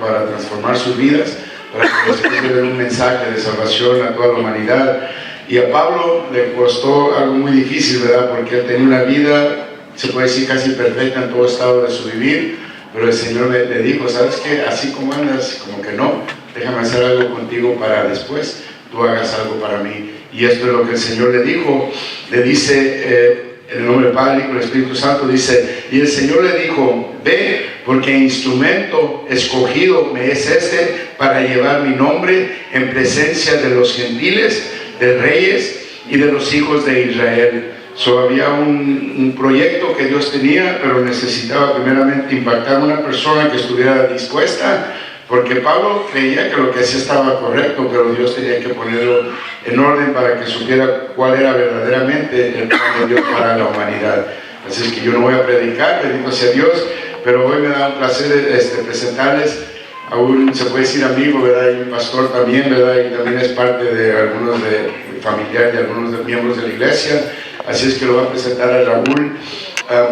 para transformar sus vidas, para que después den un mensaje de salvación a toda la humanidad. Y a Pablo le costó algo muy difícil, ¿verdad? Porque él tenía una vida, se puede decir, casi perfecta en todo estado de su vivir, pero el Señor le dijo, ¿sabes qué? Así como andas, como que no, déjame hacer algo contigo para después tú hagas algo para mí. Y esto es lo que el Señor le dijo. Le dice, en el nombre del Padre, y del Espíritu Santo, dice, y el Señor le dijo, ve, porque instrumento escogido me es este para llevar mi nombre en presencia de los gentiles, de reyes y de los hijos de Israel. Había un proyecto que Dios tenía, pero necesitaba primeramente impactar a una persona que estuviera dispuesta, porque Pablo creía que lo que hacía estaba correcto, pero Dios tenía que ponerlo en orden para que supiera cuál era verdaderamente el plan de Dios para la humanidad. Así es que yo no voy a predicar, bendito sea Dios, pero hoy me da un placer presentarles a un, se puede decir, amigo, ¿verdad? Y un pastor también, ¿verdad? Y también es parte de algunos familiares de algunos de miembros de la iglesia. Así es que lo va a presentar a Raúl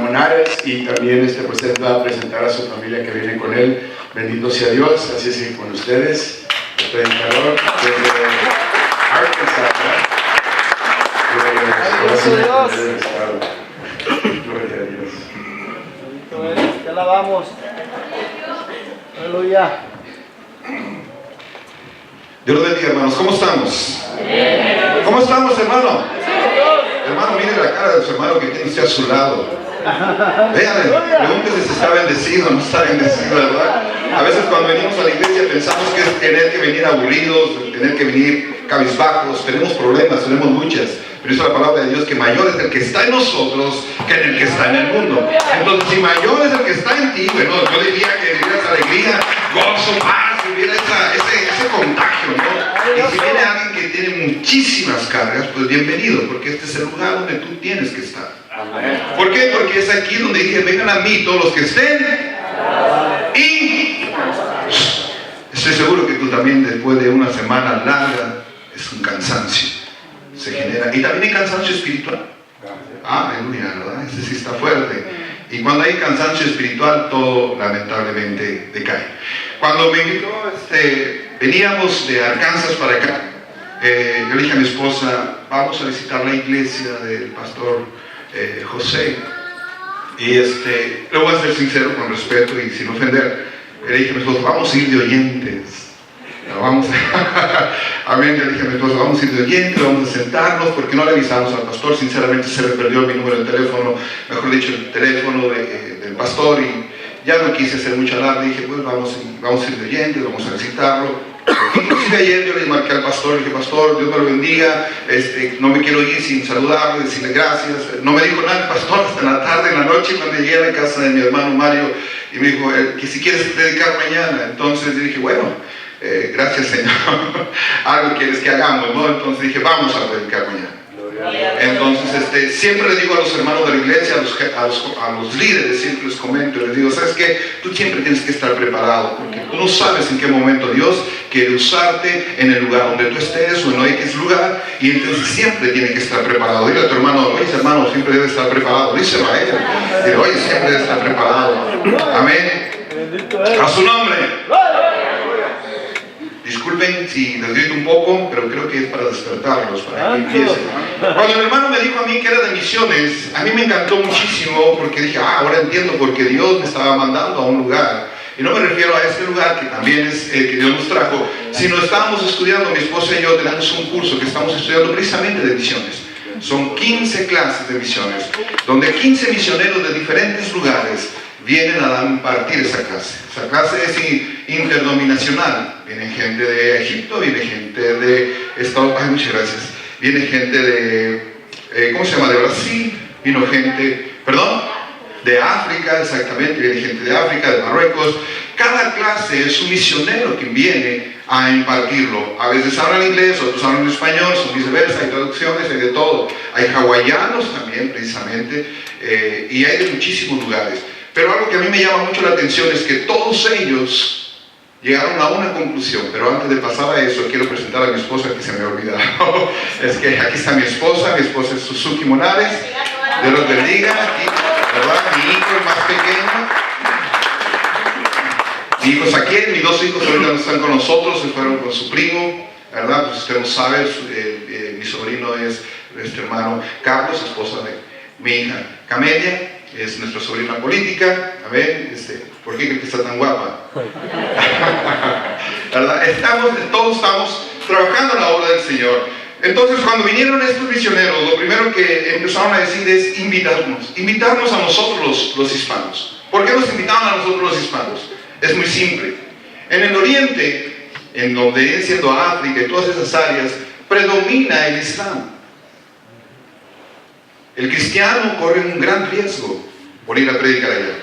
Monares, y también pues va a presentar a su familia que viene con él. Bendito sea Dios. Así es que con ustedes, el predicador desde Arkansas. Gloria a Dios. Gloria a Dios. Bendito eres, te alabamos. Aleluya. Dios los bendiga, hermanos. ¿Cómo estamos? ¿Cómo estamos, hermano? Hermano, mire la cara de su hermano que tiene usted a su lado. Véanle, pregúntese si está bendecido o no está bendecido, ¿verdad? A veces cuando venimos a la iglesia pensamos que es tener que venir aburridos, tener que venir cabizbajos. Tenemos problemas, tenemos luchas. Pero dice la palabra de Dios que mayor es el que está en nosotros que en el que está en el mundo. Entonces, si mayor es el que está en ti, bueno, yo diría que vivieras alegría, gozo, paz, viviera ese contagio, ¿no? Y si viene alguien que tiene muchísimas cargas, pues bienvenido, porque este es el lugar donde tú tienes que estar. ¿Por qué? Porque es aquí donde dije, vengan a mí todos los que estén, y estoy seguro que tú también, después de una semana larga, es un cansancio. Se genera, y también hay cansancio espiritual. Aleluya, ¿verdad? Ese sí está fuerte. Y cuando hay cansancio espiritual, todo lamentablemente decae. Cuando me invitó, veníamos de Arkansas para acá, yo le dije a mi esposa, vamos a visitar la iglesia del pastor José. Y le voy a ser sincero, con respeto y sin ofender, le dije a mi esposa, vamos a ir de oyentes. Vamos amén, yo le dije a mi esposa, vamos a ir de oyente, vamos a sentarnos, porque no le avisamos al pastor. Sinceramente se le perdió mi número de teléfono, mejor dicho, el teléfono del pastor, y ya no quise hacer mucho alarde. Dije, pues vamos a ir de oyente, vamos a visitarlo. Inclusive ayer yo le marqué al pastor, le dije, pastor, Dios me lo bendiga, no me quiero ir sin saludarlo, decirle gracias. No me dijo nada el pastor hasta la tarde, en la noche, cuando llegué a la casa de mi hermano Mario, y me dijo que si quieres predicar mañana. Entonces yo dije, bueno, gracias Señor, algo quieres que hagamos, ¿no? Entonces dije, vamos a predicar mañana. Entonces siempre les digo a los hermanos de la iglesia, a los líderes, siempre les comento, les digo, ¿sabes qué? Tú siempre tienes que estar preparado, porque tú no sabes en qué momento Dios quiere usarte en el lugar donde tú estés o en X lugar, y entonces siempre tiene que estar preparado. Dile a tu hermano, oye hermano, siempre debe estar preparado. Díselo a él, dile, oye, siempre debe estar preparado. Amén. A su nombre. Disculpen si les grito un poco, pero creo que es para despertarlos, para que empiecen. Cuando mi hermano me dijo a mí que era de misiones, a mí me encantó muchísimo, porque dije, ahora entiendo por qué Dios me estaba mandando a un lugar. Y no me refiero a este lugar, que también es el que Dios nos trajo, sino estábamos estudiando, mi esposa y yo tenemos un curso que estamos estudiando precisamente de misiones. Son 15 clases de misiones, donde 15 misioneros de diferentes lugares vienen a impartir esa clase. Esa clase es interdenominacional. Viene gente de Egipto, viene gente de Estados Unidos, muchas gracias. Viene gente de, ¿cómo se llama? De Brasil, vino gente, de África, exactamente, viene gente de África, de Marruecos. Cada clase es un misionero que viene a impartirlo. A veces hablan inglés, otros hablan español, son viceversa, hay traducciones, hay de todo. Hay hawaianos también, precisamente, y hay de muchísimos lugares. Pero algo que a mí me llama mucho la atención es que todos ellos llegaron a una conclusión. Pero antes de pasar a eso, quiero presentar a mi esposa, que se me ha olvidado. Es que aquí está mi esposa es Suzuki Monares. Dios los bendiga. Aquí, ¿verdad? Mi hijo, el más pequeño. Mi hijo Saquiel, mis dos hijos ahorita no están con nosotros, se fueron con su primo, ¿verdad? Pues usted no sabe, mi sobrino es nuestro hermano Carlos, esposa de mi hija Camelia, es nuestra sobrina política. A ver, ¿por qué cree que está tan guapa? ¿Verdad? Todos estamos trabajando en la obra del Señor. Entonces, cuando vinieron estos misioneros, lo primero que empezaron a decir es invitarnos a nosotros los hispanos. ¿Por qué nos invitaban a nosotros los hispanos? Es muy simple. En el oriente, en donde viene siendo África y todas esas áreas, predomina el Islam. El cristiano corre un gran riesgo por ir a predicar allá.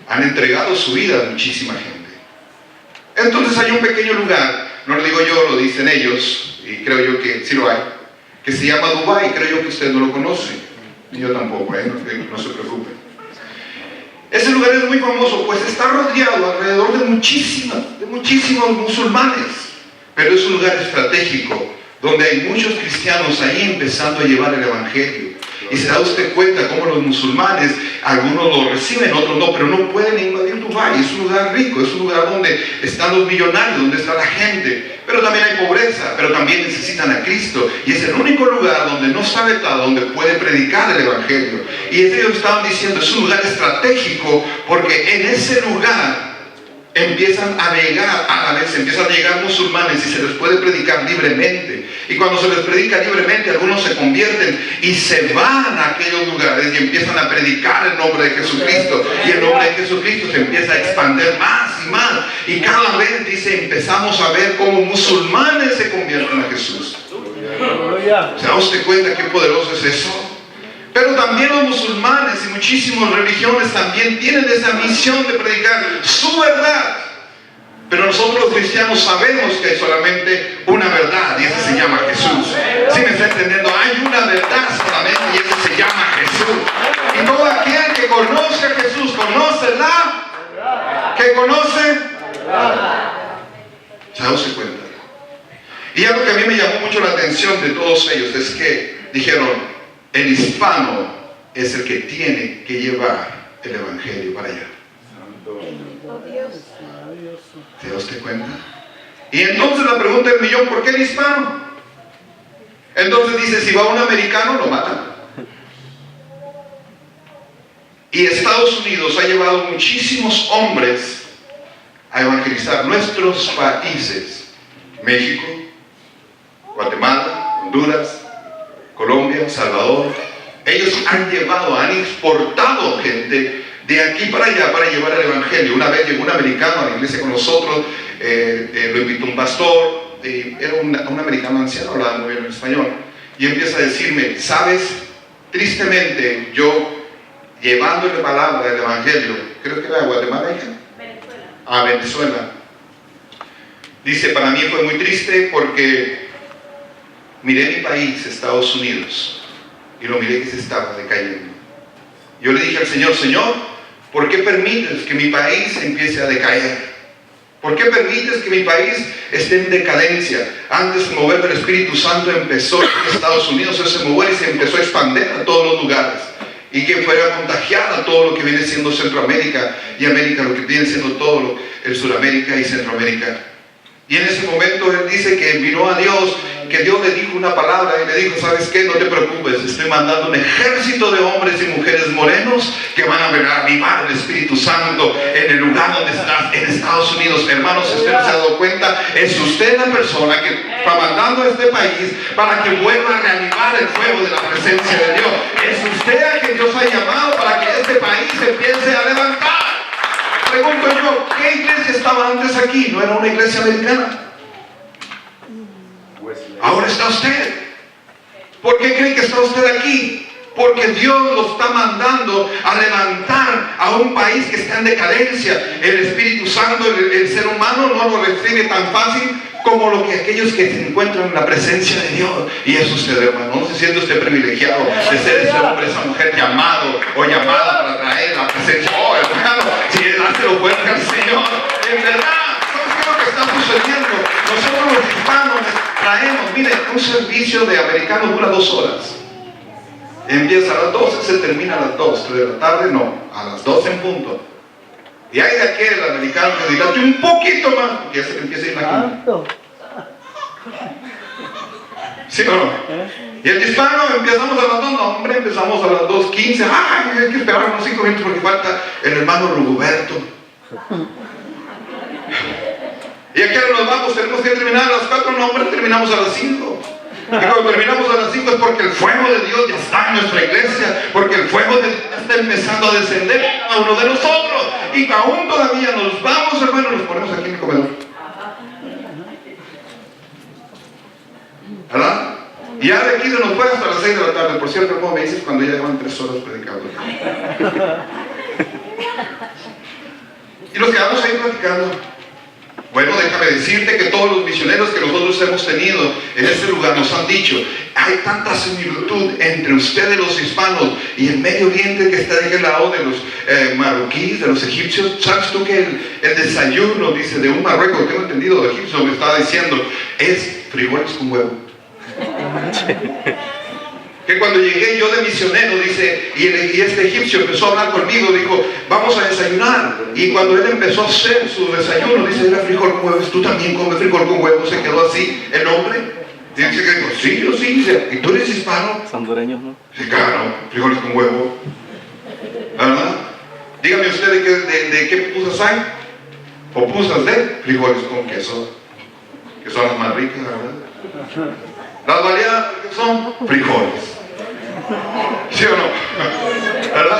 Han entregado su vida a muchísima gente. Entonces hay un pequeño lugar, no lo digo yo, lo dicen ellos, y creo yo que sí lo hay, que se llama Dubái. Creo yo que usted no lo conoce, ni yo tampoco, no se preocupen. Ese lugar es muy famoso, pues está rodeado alrededor de muchísimos musulmanes, pero es un lugar estratégico, donde hay muchos cristianos ahí empezando a llevar el evangelio. Y se da usted cuenta cómo los musulmanes, algunos lo reciben, otros no, pero no pueden invadir Dubái. Es un lugar rico, es un lugar donde están los millonarios, donde está la gente, pero también hay pobreza, pero también necesitan a Cristo. Y es el único lugar donde no está vetado, donde puede predicar el evangelio. Y ellos estaban diciendo, es un lugar estratégico, porque en ese lugar empiezan a llegar árabes, empiezan a llegar musulmanes y se les puede predicar libremente. Y cuando se les predica libremente, algunos se convierten y se van a aquellos lugares y empiezan a predicar el nombre de Jesucristo. Y el nombre de Jesucristo se empieza a expandir más y más. Y cada vez, dice, empezamos a ver cómo musulmanes se convierten a Jesús. ¿Se da usted cuenta qué poderoso es eso? Pero también los musulmanes y muchísimas religiones también tienen esa misión de predicar su verdad. Pero nosotros los cristianos sabemos que hay solamente una verdad y esa se llama Jesús. ¿Sí me está entendiendo? Hay una verdad solamente y esa se llama Jesús. Y todo aquel que conoce a Jesús, conoce la que conoce. ¿Se da usted cuenta? Y algo que a mí me llamó mucho la atención de todos ellos es que dijeron, el hispano es el que tiene que llevar el evangelio para allá. ¿Se da usted cuenta? Y entonces la pregunta del millón, ¿por qué el hispano? Entonces dice, si va un americano, lo matan. Y Estados Unidos ha llevado muchísimos hombres a evangelizar nuestros países. México, Guatemala, Honduras, Colombia, Salvador. Ellos han exportado gente de aquí para allá para llevar el evangelio. Una vez llegó un americano a la iglesia con nosotros, lo invitó un pastor, era un americano anciano, hablaba muy bien en español, y empieza a decirme, sabes, tristemente yo llevándole palabra del evangelio, creo que era de Guatemala, a Venezuela, dice, para mí fue muy triste porque miré mi país, Estados Unidos, y lo miré que se estaba decayendo. Yo le dije al Señor, Señor, ¿por qué permites que mi país empiece a decaer? ¿Por qué permites que mi país esté en decadencia? Antes de mover del Espíritu Santo empezó en Estados Unidos, él se movió y se empezó a expandir a todos los lugares. Y que fuera contagiada todo lo que viene siendo Centroamérica y América, lo que viene siendo todo el Suramérica y Centroamérica. Y en ese momento él dice que miró a Dios, que Dios le dijo una palabra y le dijo, ¿sabes qué? No te preocupes, estoy mandando un ejército de hombres y mujeres morenos que van a avivar el Espíritu Santo en el lugar donde estás, en Estados Unidos. Hermanos, si usted no se ha dado cuenta, es usted la persona que está mandando a este país para que vuelva a reavivar el fuego de la presencia de Dios. Es usted a quien Dios ha llamado para que este país empiece a levantar. Pregunto yo, ¿qué iglesia estaba antes aquí? ¿No era una iglesia americana? Ahora está usted. ¿Por qué cree que está usted aquí? Porque Dios lo está mandando a levantar a un país que está en decadencia. El Espíritu Santo, el ser humano no lo recibe tan fácil como aquellos que se encuentran en la presencia de Dios. Y es usted, hermano. ¿No se siente usted privilegiado de ser ese hombre, esa mujer llamado o llamada para traer la presencia? Oh, hermano, si dáselo fuerte al Señor. En verdad, ¿sabes qué es lo que está sucediendo? Nosotros los hispanos traemos, miren, un servicio de americano dura 2 horas. Empieza a las 12, se termina a las 2 de la tarde, no, a las 12 en punto. Y hay de aquel americano que dilate un poquito más, porque ya se le empieza a ir la ¿Cuánto? ¿Sí o no? Y el hispano empezamos a las 2, no hombre, empezamos a las 2:15. Ay, hay que esperar unos 5 minutos porque falta el hermano Rugoberto. Y aquí ahora nos vamos, tenemos que terminar a las 4, no hombre, terminamos a las 5. Y cuando terminamos a las 5 es porque el fuego de Dios ya está en nuestra iglesia, porque el fuego de Dios está empezando a descender a uno de nosotros. Y aún todavía nos vamos, hermano, nos ponemos aquí en el comedor. ¿Verdad? Y ya de aquí se nos fue hasta las 6 de la tarde. Por cierto, hermano, me dices cuando ya llevan 3 horas predicando. Y nos quedamos ahí platicando. Bueno, déjame decirte que todos los misioneros que nosotros hemos tenido en este lugar nos han dicho, hay tanta similitud entre ustedes los hispanos y el Medio Oriente que está de aquel lado de los marroquíes, de los egipcios. ¿Sabes tú que el desayuno, dice, de un marrueco, tengo entendido, de egipcio, me estaba diciendo, es frijoles con huevo? Que cuando llegué yo de misionero, dice, y este egipcio empezó a hablar conmigo, dijo, vamos a desayunar. Y cuando él empezó a hacer su desayuno, dice, era frijol con huevos. ¿Tú también comes frijol con huevos? Se quedó así el hombre. Dice que dijo, sí, yo sí. Dice, ¿y tú eres hispano? Hondureños, ¿no? Dice, claro, frijoles con huevo. ¿Verdad? Dígame usted de qué pupusas hay. O pupusas de frijoles con queso, que son las más ricas, ¿verdad? Las baleadas son frijoles. ¿Sí o no? ¿Verdad?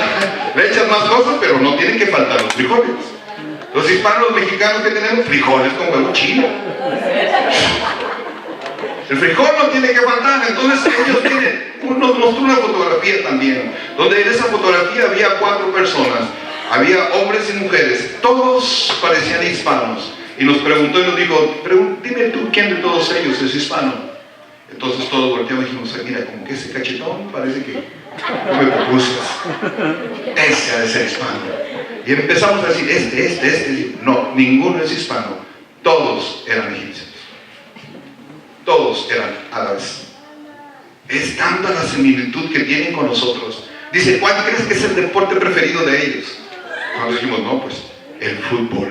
Le echan más cosas, pero no tienen que faltar los frijoles. Los hispanos, los mexicanos que tenemos, frijoles con huevo chino. El frijol no tiene que faltar. Entonces ellos tienen, nos mostró una fotografía también, donde en esa fotografía había 4 personas. Había hombres y mujeres, todos parecían hispanos. Y nos preguntó y nos dijo, dime tú, ¿quién de todos ellos es hispano? Entonces todos volteamos y dijimos, mira, como que ese cachetón parece que come pupusas. Ese ha de ser hispano. Y empezamos a decir, este. No, ninguno es hispano. Todos eran egipcios. Todos eran árabes. Es tanta la similitud que tienen con nosotros. Dice, ¿cuál crees que es el deporte preferido de ellos? Cuando dijimos, no, pues, el fútbol.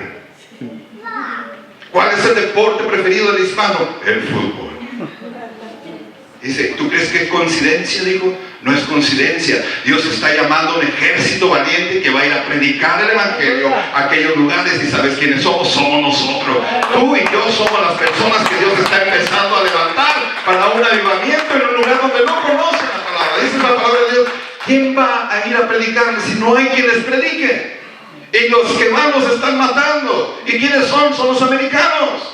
¿Cuál es el deporte preferido del hispano? El fútbol. Dice, ¿tú crees que es coincidencia? Dijo, no es coincidencia. Dios está llamando a un ejército valiente que va a ir a predicar el evangelio a aquellos lugares. ¿Y sabes quiénes somos? Somos nosotros. Tú y yo somos las personas que Dios está empezando a levantar para un avivamiento en un lugar donde no conocen la palabra. Dice la palabra de Dios, ¿quién va a ir a predicarles si no hay quien les predique? Y los que van los están matando. ¿Y quiénes son? Son los americanos.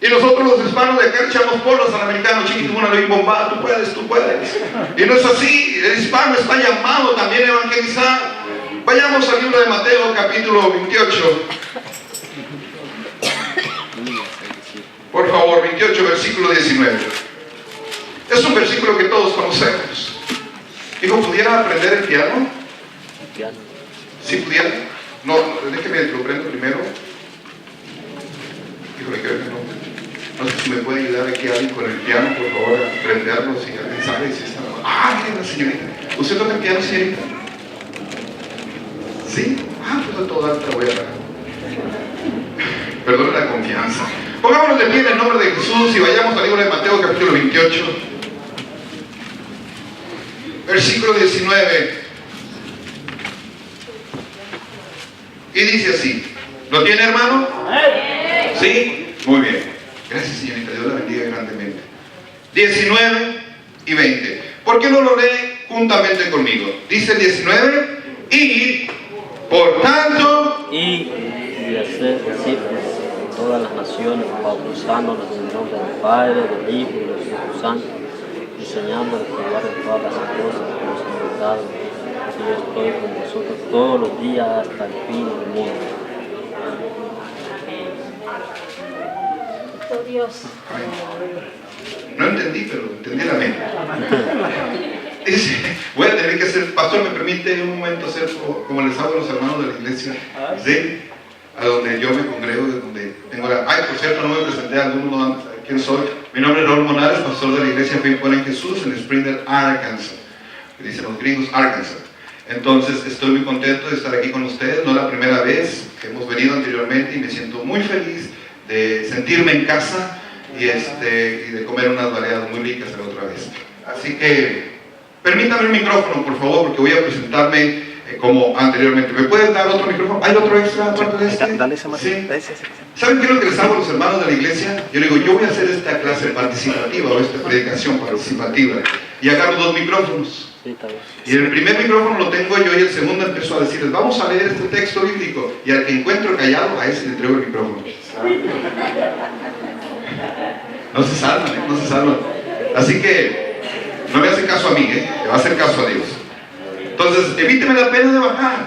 Y nosotros los hispanos de acá echamos porras al americano, chiquito, una ley bomba, tú puedes. Y no es así, el hispano está llamado también a evangelizar. Vayamos al libro de Mateo, capítulo 28. Por favor, 28, versículo 19. Es un versículo que todos conocemos. Digo, ¿pudiera aprender el piano? Piano. ¿Sí pudiera? No, déjeme lo prendo primero. Híjole, creo que no. No sé si me puede ayudar aquí alguien con el piano, por favor, a prenderlo, si alguien sabe si está... Ah, miren la señorita. ¿Usted toca el piano, señorita? ¿Sí? Ah, pues a toda te voy a dar. Perdone la confianza. Pongámonos de pie en el nombre de Jesús y vayamos al libro de Mateo, capítulo 28. Versículo 19. Y dice así. ¿Lo tiene, hermano? ¿Sí? Muy bien. Gracias, señorita. Dios la bendiga grandemente. 19 y 20. ¿Por qué no lo lee juntamente conmigo? Dice 19. Y, por tanto... Y hacer discípulos de todas las naciones, bautizándolos en el nombre del Padre, del Hijo y del Espíritu Santo, enseñándoles a guardar todas las cosas que nos han mandado. Y yo estoy con vosotros todos los días hasta el fin del mundo. Dios. No entendí, pero entendí la mente. Dice, voy a tener que hacer, pastor, ¿me permite un momento hacer como les hago a los hermanos de la iglesia? ¿Sí? A donde yo me congrego, de donde tengo la... Ay, por cierto, no me presenté a algunos, ¿quién soy? Mi nombre es Raúl Monares, pastor de la iglesia Fe y Poder en Jesús, en Springdale, Arkansas. Que dicen los gringos, Arkansas. Entonces estoy muy contento de estar aquí con ustedes. No es la primera vez que hemos venido anteriormente y me siento muy feliz de sentirme en casa y de comer unas variadas muy ricas la otra vez. Así que permítame el micrófono, por favor, porque voy a presentarme como anteriormente. ¿Me pueden dar otro micrófono? ¿Hay otro extra aparte de este? Dale esa mano. Sí. ¿Saben qué es lo que les hago a los hermanos de la iglesia? Yo digo, yo voy a hacer esta clase participativa o esta predicación participativa y agarro 2 micrófonos. Sí, está bien. Y el primer micrófono lo tengo yo y el segundo empezó a decirles, vamos a leer este texto bíblico. Y al que encuentro callado, a ese le entrego el micrófono. No se salvan, no se salvan. Así que no me hace caso a mí, le va a hacer caso a Dios. Entonces, evíteme la pena de bajar.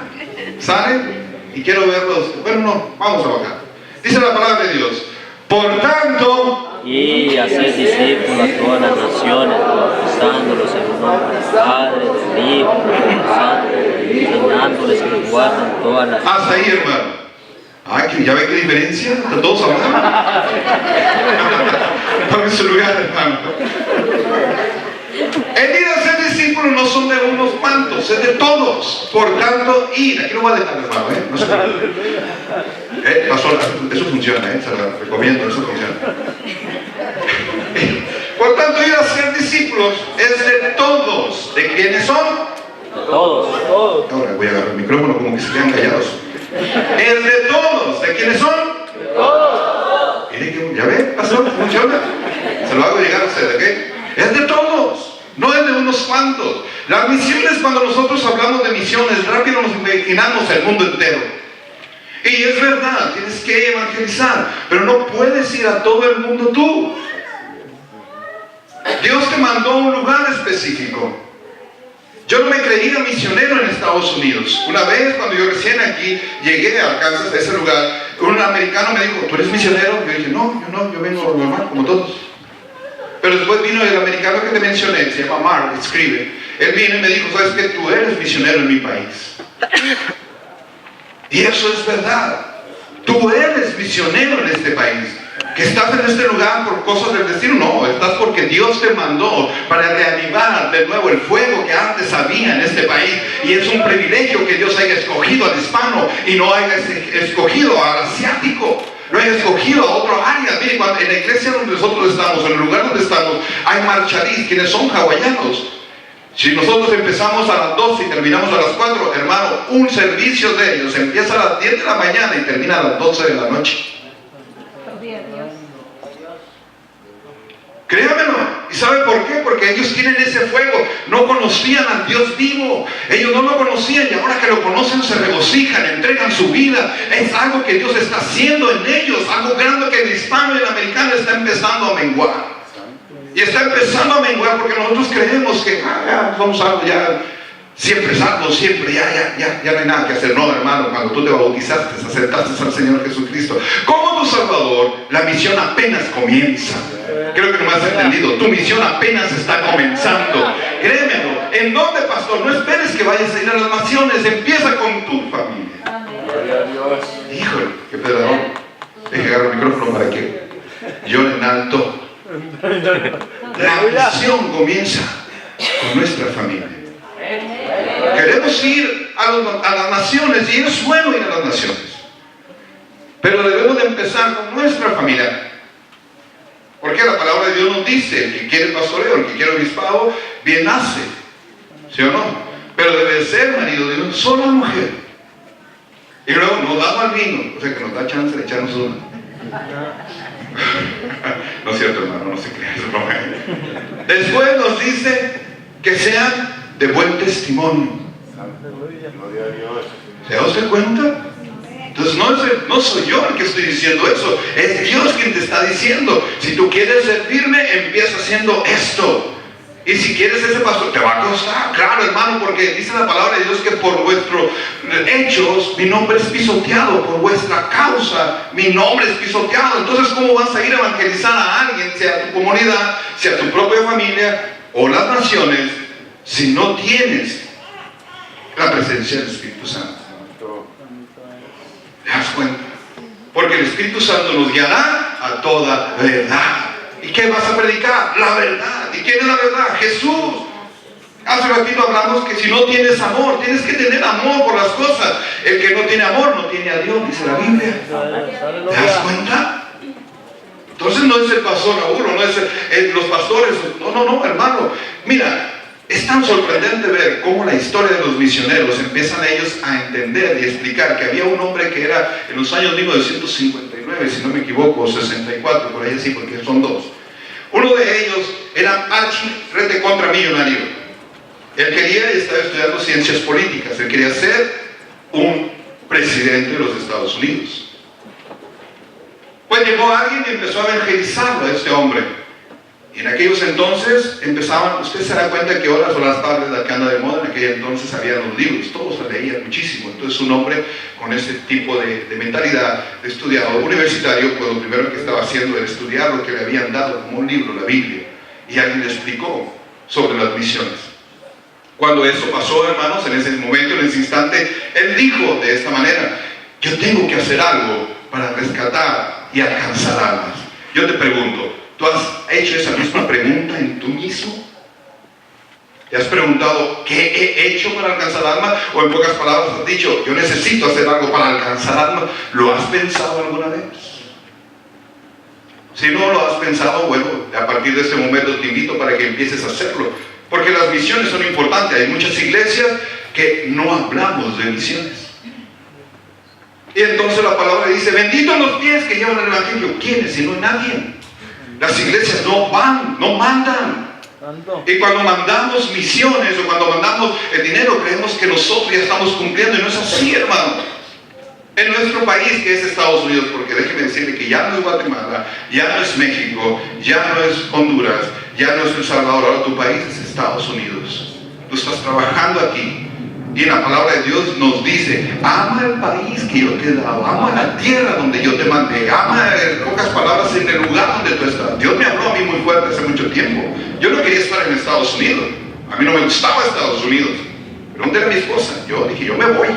¿Salen? Y quiero verlos. Bueno, no, vamos a bajar. Dice la palabra de Dios. Por tanto, Y hacer discípulos a todas las naciones, bautizándolos en el nombre del Padre, del Hijo, del Espíritu Santo, enseñándoles que guarden todas las... hasta ahí, hermano. Ay, ¿ya ve qué diferencia? ¿Están todos hablando? Tome su lugar, hermano. El ir a ser discípulos no son de unos cuantos, es de todos. Por tanto, ir. Aquí lo voy a dejar, hermano, No se pasó, eso funciona, se lo recomiendo, eso funciona. Por tanto, ir a ser discípulos es de todos. ¿De quiénes son? Todos. Ahora voy a agarrar el micrófono como que se quedan callados. Es de todos. ¿De quiénes son? Todos. Mire que, ¿ya ve? Pasó, funciona. Se lo hago llegar a ustedes, ¿ok? Es de todos, no es de unos cuantos. Las misiones, cuando nosotros hablamos de misiones, rápido nos imaginamos el mundo entero. Y es verdad, tienes que evangelizar, pero no puedes ir a todo el mundo tú. Dios te mandó a un lugar específico. Yo no me creía misionero en Estados Unidos. Una vez, cuando yo recién aquí llegué a Arkansas, a ese lugar, un americano me dijo, ¿tú eres misionero? Y yo dije, no, yo vengo normal, como todos. Pero después vino el americano que te mencioné, se llama Mark, escribe. Él vino y me dijo, ¿sabes qué? Tú eres misionero en mi país. Y eso es verdad. Tú eres misionero en este país. Que estás en este lugar por cosas del destino, no, estás porque Dios te mandó para reavivar de nuevo el fuego que antes había en este país. Y es un privilegio que Dios haya escogido al hispano y no haya escogido al asiático, no haya escogido a otro área. Miren, en la iglesia donde nosotros estamos, en el lugar donde estamos, hay marcharís, quienes son hawaianos. Si nosotros empezamos a las 12 y terminamos a las 4, hermano, un servicio de ellos empieza a las 10 de la mañana y termina a las 12 de la noche. Créamelo. ¿Y sabe por qué? Porque ellos tienen ese fuego. No conocían al Dios vivo. Ellos no lo conocían y ahora que lo conocen se regocijan, entregan su vida. Es algo que Dios está haciendo en ellos. Algo grande que el hispano y el americano está empezando a menguar. Y está empezando a menguar porque nosotros creemos que ya somos algo, ya siempre salvo, siempre, ya no hay nada que hacer. No, hermano, cuando tú te bautizaste, aceptaste al Señor Jesucristo como tu Salvador, la misión apenas comienza. Creo que no me has entendido. Tu misión apenas está comenzando. Créemelo. ¿En dónde, pastor? No esperes que vayas a ir a las naciones. Empieza con tu familia. Híjole, qué pedradón. Deje agarrar el micrófono para que lloren alto. La misión comienza con nuestra familia. Queremos ir a las naciones y es bueno ir a las naciones. Pero debemos de empezar con nuestra familia. Porque la palabra de Dios nos dice, el que quiere pastoreo, el que quiere obispado, bien hace. ¿Sí o no? Pero debe ser marido de una sola mujer. Y luego nos da mal vino, o sea que nos da chance de echarnos una. No es cierto, hermano, no se crea eso. Después nos dice que sean de buen testimonio. ¿Se da usted cuenta? Entonces no soy yo el que estoy diciendo eso, es Dios quien te está diciendo, si tú quieres servirme, empieza haciendo esto. Y si quieres ese pastor, te va a costar, claro, hermano, porque dice la palabra de Dios que por vuestros hechos mi nombre es pisoteado, por vuestra causa mi nombre es pisoteado. Entonces, ¿cómo vas a ir a evangelizar a alguien, sea tu comunidad, sea tu propia familia o las naciones, si no tienes la presencia del Espíritu Santo? ¿Te das cuenta? Porque el Espíritu Santo nos guiará a toda verdad. ¿Y qué vas a predicar? La verdad. ¿Y quién es la verdad? Jesús. Hace ratito hablamos que si no tienes amor, tienes que tener amor por las cosas. El que no tiene amor no tiene a Dios, dice la Biblia. ¿Te das cuenta? Entonces no es el pastor a uno, no es los pastores. No, hermano. Mira, es tan sorprendente ver cómo la historia de los misioneros empiezan ellos a entender y explicar que había un hombre que era en los años 1959, si no me equivoco, o 64, por ahí así, porque son dos. Uno de ellos era archi contra millonario. Él quería y estaba estudiando ciencias políticas. Él quería ser un presidente de los Estados Unidos. Pues llegó alguien y empezó a evangelizarlo a este hombre. Y en aquellos entonces empezaban, usted se da cuenta que ahora son las tablets que anda de moda, en aquel entonces había los libros, todos se leían muchísimo. Entonces un hombre con ese tipo de mentalidad de estudiado universitario, pues lo primero que estaba haciendo era estudiar lo que le habían dado como un libro, la Biblia. Y alguien le explicó sobre las misiones. Cuando eso pasó, hermanos, en ese momento, en ese instante, él dijo de esta manera: yo tengo que hacer algo para rescatar y alcanzar almas. Yo te pregunto, ¿tú has hecho esa misma pregunta en tú mismo? ¿Te has preguntado qué he hecho para alcanzar almas? O en pocas palabras has dicho, yo necesito hacer algo para alcanzar almas. ¿Lo has pensado alguna vez? Si no lo has pensado, bueno, a partir de este momento te invito para que empieces a hacerlo. Porque las misiones son importantes. Hay muchas iglesias que no hablamos de misiones. Y entonces la palabra dice: benditos los pies que llevan el evangelio. ¿Quiénes? Si no hay nadie. Las iglesias no van, no mandan. Y cuando mandamos misiones o cuando mandamos el dinero, creemos que nosotros ya estamos cumpliendo, y no es así, hermano. En nuestro país, que es Estados Unidos, porque déjeme decirle que ya no es Guatemala, ya no es México, ya no es Honduras, ya no es El Salvador, ahora tu país es Estados Unidos. Tú estás trabajando aquí. Y en la palabra de Dios nos dice: ama el país que yo te he dado, ama la tierra donde yo te mandé, ama, en pocas palabras, en el lugar donde tú estás. Dios me habló a mí muy fuerte hace mucho tiempo. Yo no quería estar en Estados Unidos. A mí no me gustaba Estados Unidos. Pregúntale a mi esposa. Yo dije, yo me voy.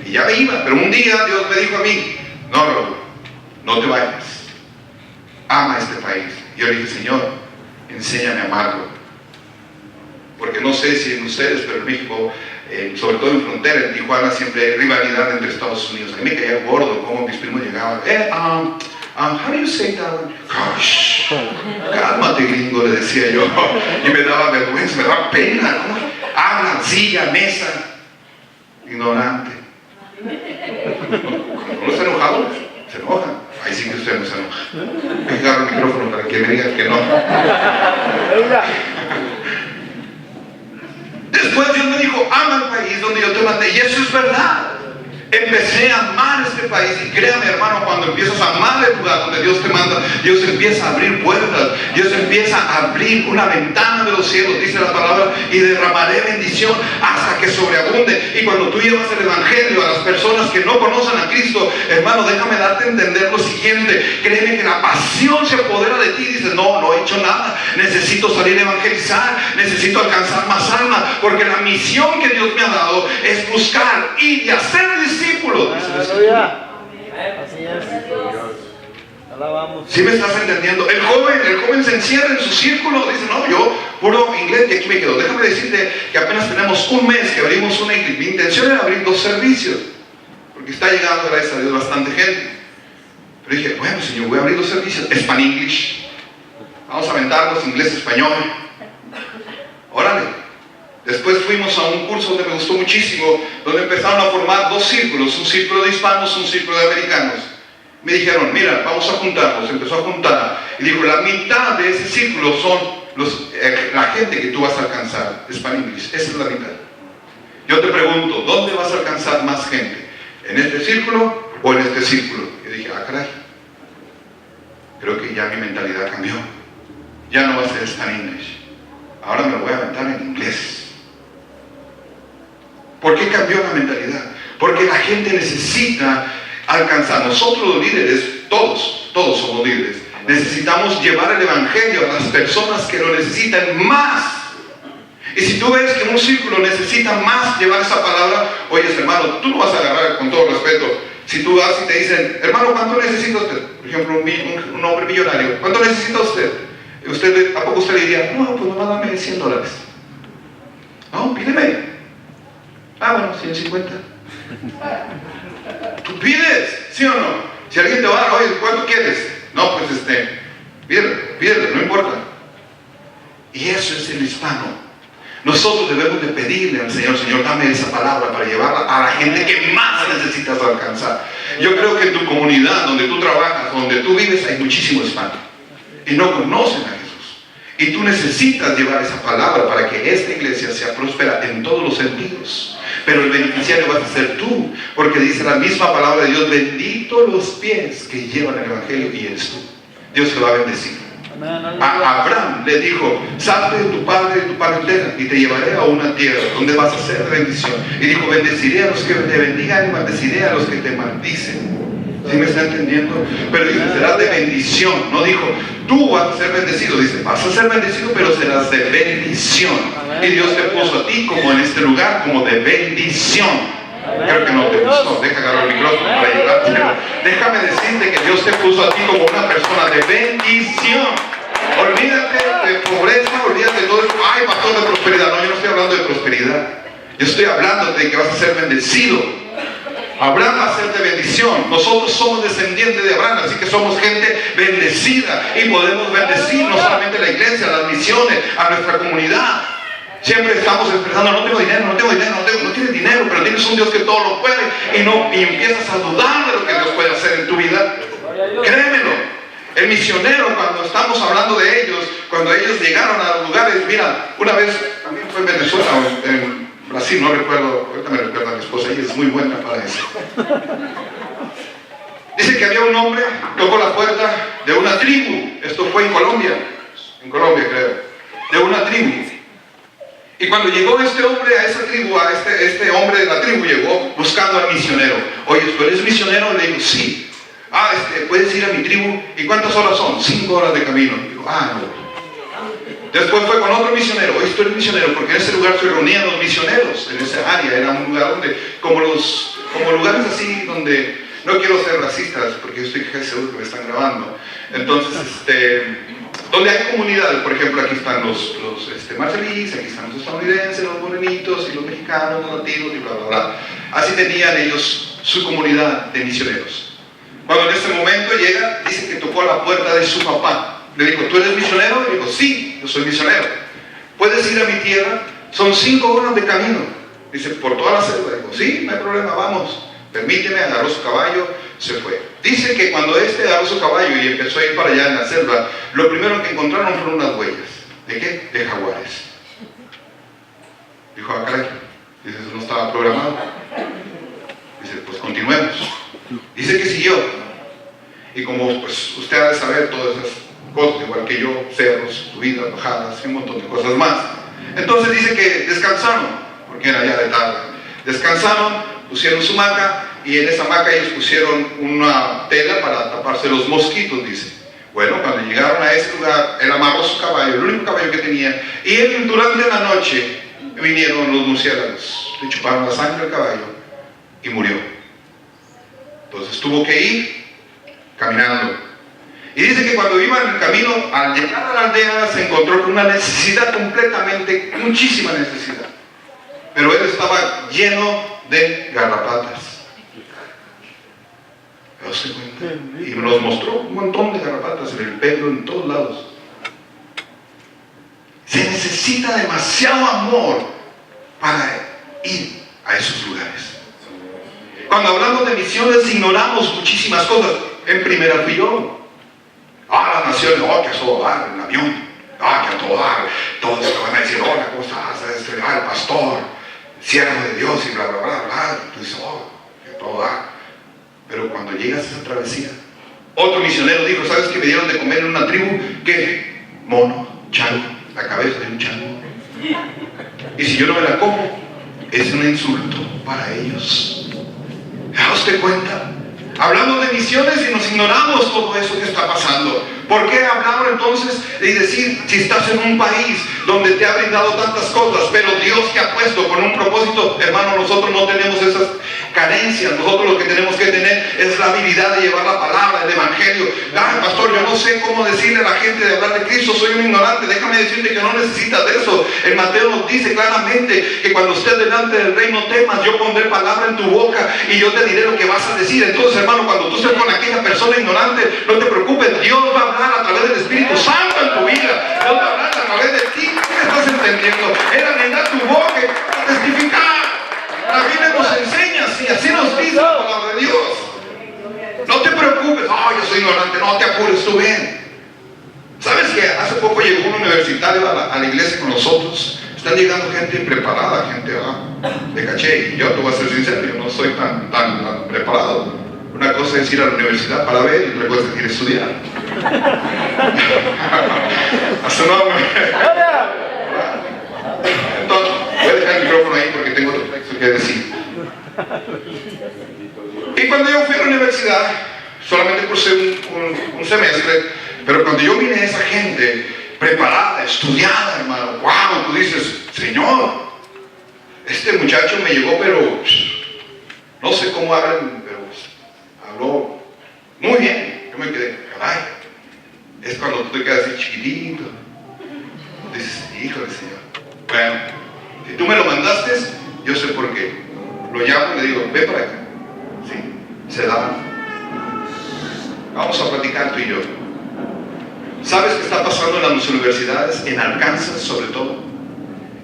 Y ya me iba, pero un día Dios me dijo a mí: no, Raúl, no te vayas, ama este país. Y yo le dije: Señor, enséñame a amarlo. Porque no sé si en ustedes, pero en México, sobre todo en frontera, en Tijuana, siempre hay rivalidad entre Estados Unidos. A mí me caía gordo como mis primos llegaban: how do you say that one? Gosh, cálmate, gringo, le decía yo. Y me daba vergüenza, me daba pena. Hablan, silla, mesa. Ignorante. ¿No está enojado? Se enoja. Ahí sí que usted no se enoja. Voy a agarrar el micrófono para que me digan que no. Después Dios me dijo: ama el país donde yo te mandé. Y eso es verdad. Empecé a amar este país. Y créame, hermano, cuando empiezas a amar el lugar donde Dios te manda, Dios empieza a abrir puertas. Dios empieza a abrir una ventana de los cielos, dice la palabra: y derramaré bendición hasta que sobreabunde. Y cuando tú llevas el evangelio a las personas que no conocen a Cristo, hermano, déjame darte a entender lo siguiente. Créeme que la pasión se apodera de ti. Dices: no he hecho nada, necesito salir a evangelizar, necesito alcanzar más almas, porque la misión que Dios me ha dado es buscar y hacer discípulos. Aleluya. Así es. Alabamos. ¿Sí me estás entendiendo? El joven se encierra en su círculo, dice: no, yo puro inglés y aquí me quedo. Déjame decirte que apenas tenemos un mes que abrimos una iglesia. Mi intención era abrir 2 servicios, porque está llegando, gracias a Dios, bastante gente. Pero dije: bueno, Señor, voy a abrir 2 servicios, Spanish English. Vamos a aventarnos inglés-español. Órale. Después fuimos a un curso donde me gustó muchísimo, donde empezaron a formar 2 círculos, un círculo de hispanos, un círculo de americanos. Me dijeron: mira, vamos a juntarnos. Empezó a juntar y dijo: la mitad de ese círculo son la gente que tú vas a alcanzar, Spanish English. Esa es la mitad. Yo te pregunto: ¿dónde vas a alcanzar más gente? ¿En este círculo o en este círculo? Y dije: caray, creo que ya mi mentalidad cambió. Ya no va a ser Spanish English, ahora me lo voy a aventar en inglés. ¿Por qué cambió la mentalidad? Porque la gente necesita alcanzar. Nosotros los líderes, todos somos líderes, necesitamos llevar el evangelio a las personas que lo necesitan más. Y si tú ves que un círculo necesita más llevar esa palabra, oye, hermano, tú no vas a agarrar, con todo respeto, si tú vas y te dicen: hermano, ¿cuánto necesita usted? Por ejemplo, un hombre millonario, ¿cuánto necesita usted? ¿A poco usted le diría: no, pues nomás dame $100? No, pídeme. Ah, bueno, 150. Tú pides, ¿sí o no? Si alguien te va a dar, oye, ¿cuánto quieres? No, pues pídele, no importa. Y eso es el hispano. Nosotros debemos de pedirle al Señor, Señor, dame esa palabra para llevarla a la gente que más necesitas alcanzar. Yo creo que en tu comunidad, donde tú trabajas, donde tú vives, hay muchísimo hispano y no conocen a Jesús. Y tú necesitas llevar esa palabra para que esta iglesia sea próspera en todos los sentidos. Pero el beneficiario vas a ser tú, porque dice la misma palabra de Dios: bendito los pies que llevan el evangelio, y eres tú. Dios te va a bendecir. A Abraham le dijo: salte de tu padre y de tu parentela y te llevaré a una tierra donde vas a ser de bendición. Y dijo: bendeciré a los que te bendigan y maldeciré a los que te maldicen. ¿Sí me está entendiendo? Pero dice: serás de bendición. No dijo tú vas a ser bendecido. Dice: vas a ser bendecido, pero serás de bendición. Y Dios te puso a ti como en este lugar, como de bendición. Creo que no te gustó. Deja agarrar el micrófono para ayudarte. Déjame decirte que Dios te puso a ti como una persona de bendición. Olvídate de pobreza, olvídate de todo eso. Ay, pastor, de prosperidad. No, yo no estoy hablando de prosperidad. Yo estoy hablando de que vas a ser bendecido. Abraham va a ser de bendición. Nosotros somos descendientes de Abraham, así que somos gente bendecida y podemos bendecir no solamente la iglesia, las misiones, a nuestra comunidad. Siempre estamos expresando: no tengo dinero, no tienes dinero, pero tienes un Dios que todo lo puede, y empiezas a dudar de lo que Dios puede hacer en tu vida. Créemelo. El misionero, cuando estamos hablando de ellos, cuando ellos llegaron a los lugares, mira, una vez, también fue en Venezuela o en Brasil, no recuerdo, ahorita me recuerda a mi esposa, ella es muy buena para eso. Dice que había un hombre, tocó la puerta de una tribu. Esto fue en Colombia creo, de una tribu. Y cuando llegó este hombre a esa tribu, a este hombre de la tribu llegó buscando al misionero. Oye, ¿tú eres misionero? Le digo: sí. Ah, ¿puedes ir a mi tribu? ¿Y cuántas horas son? 5 horas de camino. Digo: ah, no. Después fue con otro misionero. Oye, ¿tú eres misionero? Porque en ese lugar se reunían los misioneros, en esa área. Era un lugar donde, como lugares así, donde, no quiero ser racistas, porque yo estoy casi seguro que me están grabando. Entonces, donde hay comunidades, por ejemplo, aquí están los marcelíes, aquí están los estadounidenses, los morenitos, y los mexicanos, los latinos, y bla, bla, bla. Así tenían ellos su comunidad de misioneros. Cuando en ese momento llega, dice que tocó a la puerta de su papá. Le dijo: ¿tú eres misionero? Le dijo: sí, yo soy misionero. ¿Puedes ir a mi tierra? Son 5 horas de camino. Dice: ¿por toda la selva? Le dijo: sí, no hay problema, vamos. Permíteme. Agarró su caballo, se fue. Dice que cuando agarró su caballo y empezó a ir para allá en la selva, lo primero que encontraron fueron unas huellas. ¿De qué? De jaguares. Dijo: ah, caray. Dice: eso no estaba programado. Dice: pues continuemos. Dice que siguió. Y como pues usted ha de saber todas esas cosas, igual que yo, cerros, subidas, bajadas y un montón de cosas más. Entonces dice que descansaron, porque era ya de tarde. Descansaron, pusieron su hamaca, y en esa hamaca ellos pusieron una tela para taparse los mosquitos, dice. Bueno, cuando llegaron a ese lugar, él amarró su caballo, el único caballo que tenía, y él, durante la noche vinieron los murciélagos, le chuparon la sangre al caballo y murió. Entonces tuvo que ir caminando. Y dice que cuando iba en el camino, al llegar a la aldea, se encontró con una necesidad completamente, muchísima necesidad. Pero él estaba lleno de garrapatas. ¿Se usted cuenta? Y nos mostró un montón de garrapatas en el pelo, en todos lados. Se necesita demasiado amor para ir a esos lugares. Cuando hablamos de misiones, ignoramos muchísimas cosas. En primera fui yo. Las naciones, que a todo dar, en avión. Que a todo dar. Todos te van a decir: hola, ¿cómo estás? El pastor, siervo de Dios, y bla, bla, bla, bla. Tú dices: que a todo dar. Pero cuando llegas a esa travesía, otro misionero dijo: ¿sabes que me dieron de comer en una tribu? ¿Qué? Mono, chango, la cabeza de un chango. Y si yo no me la como, es un insulto para ellos. ¿Se da usted cuenta? Hablamos de misiones y nos ignoramos todo eso que está pasando. ¿Por qué hablar entonces y decir, si estás en un país donde te ha brindado tantas cosas, pero Dios te ha puesto con un propósito? Hermano, nosotros no tenemos esas carencias. Nosotros lo que tenemos que tener es la habilidad de llevar la palabra, el evangelio. Ay, pastor, yo no sé cómo decirle a la gente de hablar de Cristo, soy un ignorante. Déjame decirte que no necesitas de eso. El Mateo nos dice claramente que cuando estés delante del rey no temas, yo pondré palabra en tu boca y yo te diré lo que vas a decir. Entonces, hermano, cuando tú estés con aquella persona ignorante, no te preocupes, Dios va a hablar a través del Espíritu Santo en tu vida. Dios va a hablar a través de ti. ¿Qué me estás entendiendo? Él abrirá tu boca para testificar. La Biblia nos enseña así, así nos dice la palabra de Dios. No te preocupes, yo soy ignorante, no te apures, tú ven. ¿Sabes que hace poco llegó un universitario a la iglesia con nosotros? Están llegando gente preparada, gente de caché. Y yo te voy a ser sincero, yo no soy tan preparado. Una cosa es ir a la universidad para ver y otra cosa es ir a estudiar. A su nombre. Entonces, voy a dejar el micrófono ahí porque tengo otro texto que decir. Y cuando yo fui a la universidad, solamente cursé un semestre, pero cuando yo vine a esa gente preparada, estudiada, hermano, wow, tú dices, Señor, este muchacho me llegó, pero no sé cómo hablan, pero habló muy bien. Yo me quedé, caray, es cuando tú te quedas así chiquitito, dices, híjole, Señor. Bueno, si tú me lo mandaste, yo sé por qué. Lo llamo y le digo, ve para acá. Sí, se da. Vamos a platicar tú y yo. ¿Sabes qué está pasando en las universidades? En Arkansas, sobre todo.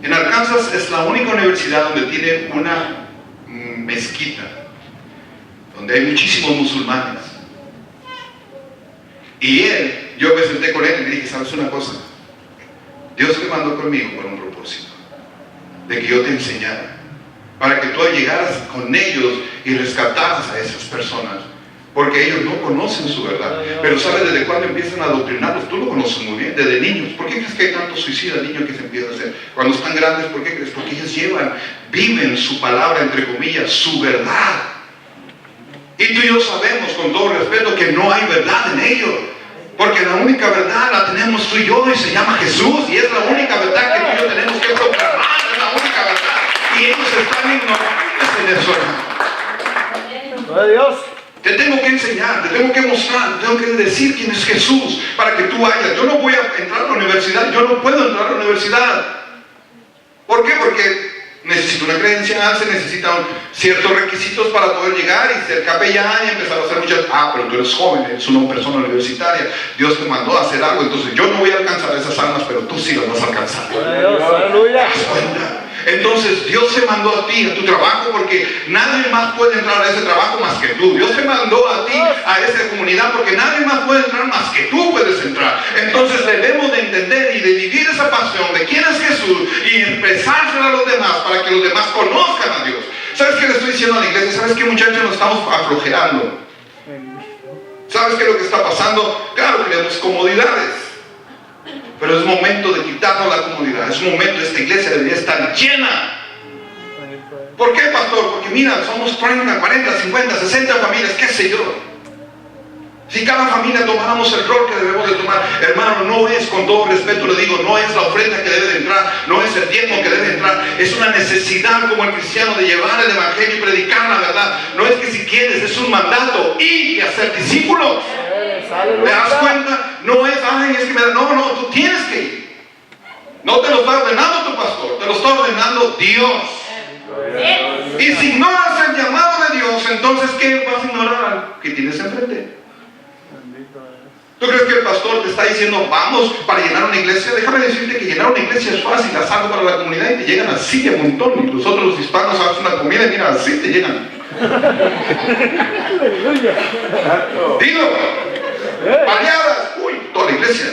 En Arkansas es la única universidad donde tiene una mezquita, donde hay muchísimos musulmanes. Y yo me senté con él y le dije, ¿sabes una cosa? Dios te mandó conmigo con un propósito, de que yo te enseñara, para que tú llegaras con ellos y rescataras a esas personas, porque ellos no conocen su verdad. Pero ¿sabes desde cuándo empiezan a adoctrinarlos? Tú lo conoces muy bien, desde niños. ¿Por qué crees que hay tanto suicida niños que se empiezan a hacer? Cuando están grandes, ¿por qué crees? Porque ellos viven su palabra, entre comillas, su verdad. Y tú y yo sabemos, con todo respeto, que no hay verdad en ellos. Porque la única verdad la tenemos tú y yo, y se llama Jesús, y es la única verdad que tú y yo tenemos que proclamar, es la única verdad. Y ellos están ignorantes en eso, hermano. ¡Gloria a Dios! Te tengo que enseñar, te tengo que mostrar, te tengo que decir quién es Jesús para que tú vayas. Yo no voy a entrar a la universidad, yo no puedo entrar a la universidad. ¿Por qué? Porque necesito una credencial, se necesitan ciertos requisitos para poder llegar y ser capellán y empezar a hacer muchas... pero tú eres joven, eres una persona universitaria, Dios te mandó a hacer algo, entonces yo no voy a alcanzar esas almas, pero tú sí las vas a alcanzar. ¡Aleluya! ¿Te das cuenta? Entonces Dios te mandó a ti, a tu trabajo, porque nadie más puede entrar a ese trabajo más que tú. Dios te mandó a ti, a esa comunidad, porque nadie más puede entrar más que tú puedes entrar. Entonces debemos de entender y de vivir esa pasión de quién es Jesús y expresársela a los demás para que los demás conozcan a Dios. ¿Sabes qué le estoy diciendo a la iglesia? ¿Sabes qué, muchachos? Nos estamos aflojerando. ¿Sabes qué es lo que está pasando? Claro que tenemos comodidades, pero es momento de quitarnos la comodidad. Es momento, esta iglesia debería estar llena. ¿Por qué, pastor? Porque mira, somos 30, 40, 50, 60 familias, qué sé yo. Si cada familia tomáramos el rol que debemos de tomar, hermano, no es, con todo respeto le digo, no es la ofrenda que debe de entrar, no es el tiempo que debe de entrar, es una necesidad como el cristiano de llevar el evangelio y predicar la verdad. No es que si quieres, es un mandato, ir y hacer discípulos. ¿Te das cuenta? No es, es que me da, no, tú tienes que ir. No te lo está ordenando tu pastor, te lo está ordenando Dios. Y si ignoras el llamado de Dios, entonces ¿qué vas a ignorar? ¿Qué tienes enfrente? ¿Tú crees que el pastor te está diciendo vamos para llenar una iglesia? Déjame decirte que llenar una iglesia es fácil, haz algo para la comunidad y te llegan así de montón. Y nosotros los hispanos hacemos una comida y mira, así te llegan. Dilo, variadas, toda la iglesia.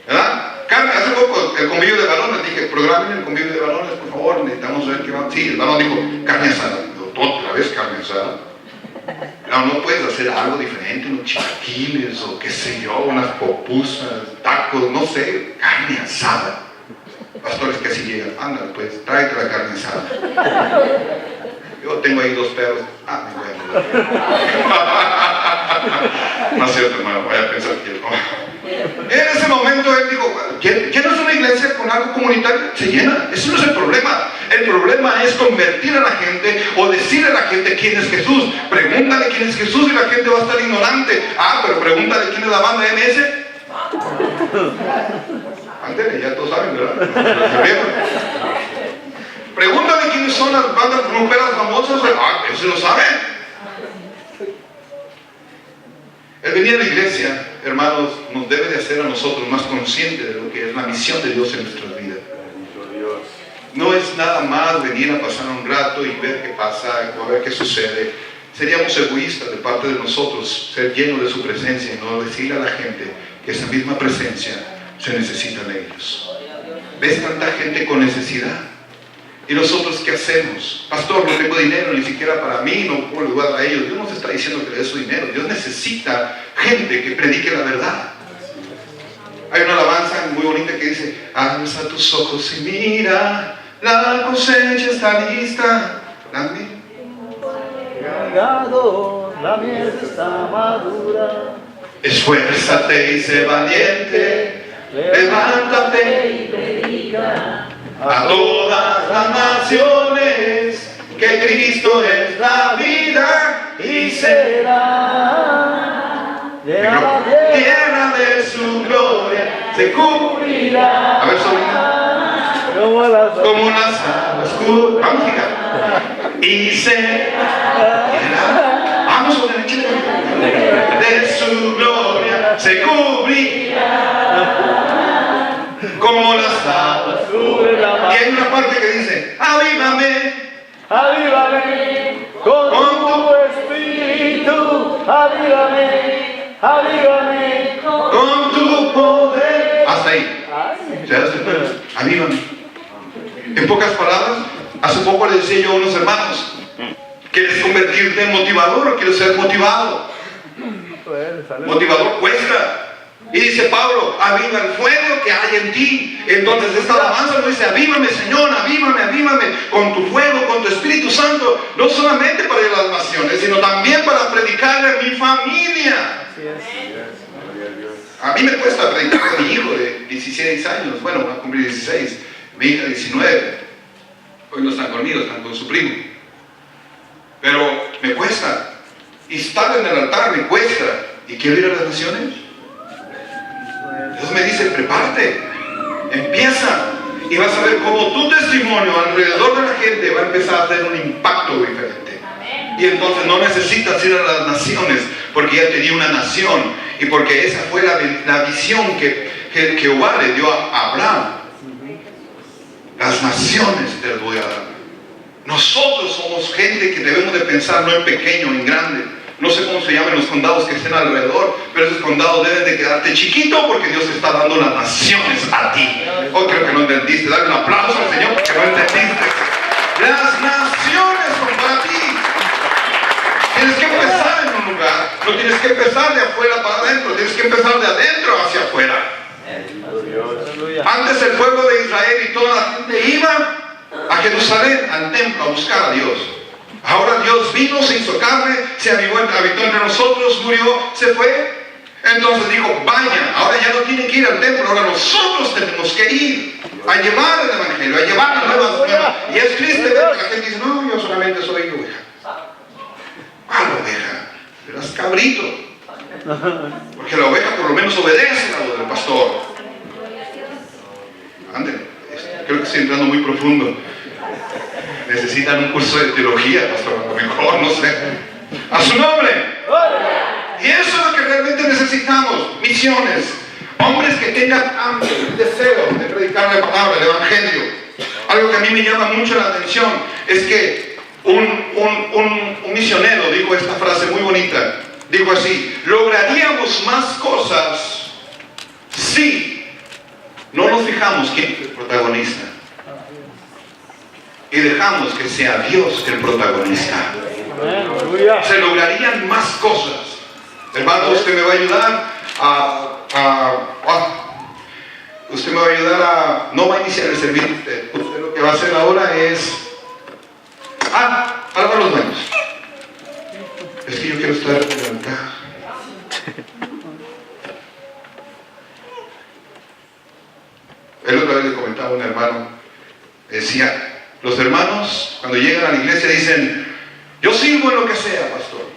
¿Verdad? Carmen, hace poco el convivio de varones, dije, programen el convivio de varones, por favor, necesitamos ver qué va. Sí, el varón dijo, carne asada. Otra vez carne asada. No puedes hacer algo diferente, unos chilaquiles o qué sé yo, unas popusas, tacos, no sé, carne asada. Pastores que así llegan, ándale pues, tráete la carne asada. Yo tengo ahí 2 perros, No es cierto, hermano, vaya a pensar que no. En ese momento él dijo, ¿llenas una iglesia con algo comunitario? Se llena, eso no es el problema. El problema es convertir a la gente o decirle a la gente quién es Jesús. Pregúntale quién es Jesús y la gente va a estar ignorante. Ah, pero pregúntale quién es la banda MS. Ándale, ya todos saben, ¿verdad? Pregúntale quiénes son las bandas gruperas famosas. Ah, eso lo saben. El venir a la iglesia, hermanos, nos debe de hacer a nosotros más conscientes de lo que es la misión de Dios en nuestras vidas. No es nada más venir a pasar un rato y ver qué pasa, o a ver qué sucede. Seríamos egoístas de parte de nosotros, ser llenos de su presencia y no decirle a la gente que esa misma presencia se necesita de ellos. ¿Ves tanta gente con necesidad? ¿Y nosotros qué hacemos? Pastor, no tengo dinero ni siquiera para mí, no puedo ayudar a ellos. Dios no se está diciendo que le dé su dinero. Dios necesita gente que predique la verdad. Hay una alabanza muy bonita que dice, alza tus ojos y mira, la cosecha está lista. ¿Dame? La miel está madura. Esfuérzate y sé valiente, levántate y predica a todas las naciones que Cristo es la vida y será tierra de su gloria, se cubrirá. A ver, como las alas. Vamos, hija. Y será. Vamos, de su gloria se cubrirá como las alas. Y hay una parte que dice, avívame, Avívame con tu espíritu, avívame, avívame con tu poder. Hasta ahí. ¿Se das cuenta? Avívame. En pocas palabras, hace poco le decía yo a unos hermanos, ¿quieres convertirte en motivador o quieres ser motivado? Motivador cuesta. Y dice Pablo, aviva el fuego que hay en ti. Entonces esta alabanza nos dice, avívame Señor, avívame, avívame con tu fuego, con tu Espíritu Santo, no solamente para ir a las naciones, sino también para predicarle a mi familia. A mí me cuesta predicar a mi hijo de 16 años, bueno, va a cumplir 16, mi hija 19, hoy no están conmigo, están con su primo. Pero me cuesta, y estar en el altar me cuesta, y quiero ir a las naciones. Dios me dice, prepárate, empieza, y vas a ver cómo tu testimonio alrededor de la gente va a empezar a tener un impacto diferente. Y entonces no necesitas ir a las naciones, porque ya te di una nación, y porque esa fue la visión que Jehová le dio a Abraham. Las naciones te las voy a dar. Nosotros somos gente que debemos de pensar no en pequeño, en grande. No sé cómo se llaman los condados que estén alrededor, pero esos condados deben de quedarte chiquito porque Dios te está dando las naciones a ti. Oh, creo que no entendiste. Dale un aplauso al Señor porque no entendiste. Las naciones son para ti. Tienes que empezar en un lugar. No tienes que empezar de afuera para adentro. Tienes que empezar de adentro hacia afuera. Antes el pueblo de Israel y toda la gente iba a Jerusalén, al templo, a buscar a Dios. Ahora Dios vino, se hizo carne, se habitó entre nosotros, murió, se fue. Entonces dijo, vayan, ahora ya no tienen que ir al templo, ahora nosotros tenemos que ir a llevar el evangelio, a llevar las nuevas. Y es triste ver que la gente dice, no, yo solamente soy oveja. ¿Cuál oveja? Eras cabrito. Porque la oveja por lo menos obedece a la voz del pastor. Anden, creo que estoy entrando muy profundo. Necesitan un curso de teología, pastor, a lo mejor, no sé. A su nombre. Y eso es lo que realmente necesitamos, misiones. Hombres que tengan hambre, deseo de predicar la palabra, el evangelio. Algo que a mí me llama mucho la atención es que un misionero dijo esta frase muy bonita. Dijo así, lograríamos más cosas si no nos fijamos quién es el protagonista y dejamos que sea Dios el protagonista. Se lograrían más cosas. Hermano, usted me va a ayudar usted me va a ayudar a, no va a iniciar el servicio. Usted lo que va a hacer ahora es lavar los baños. Es que yo quiero estar en el altar. Decía, los hermanos cuando llegan a la iglesia dicen, yo sirvo en lo que sea, pastor.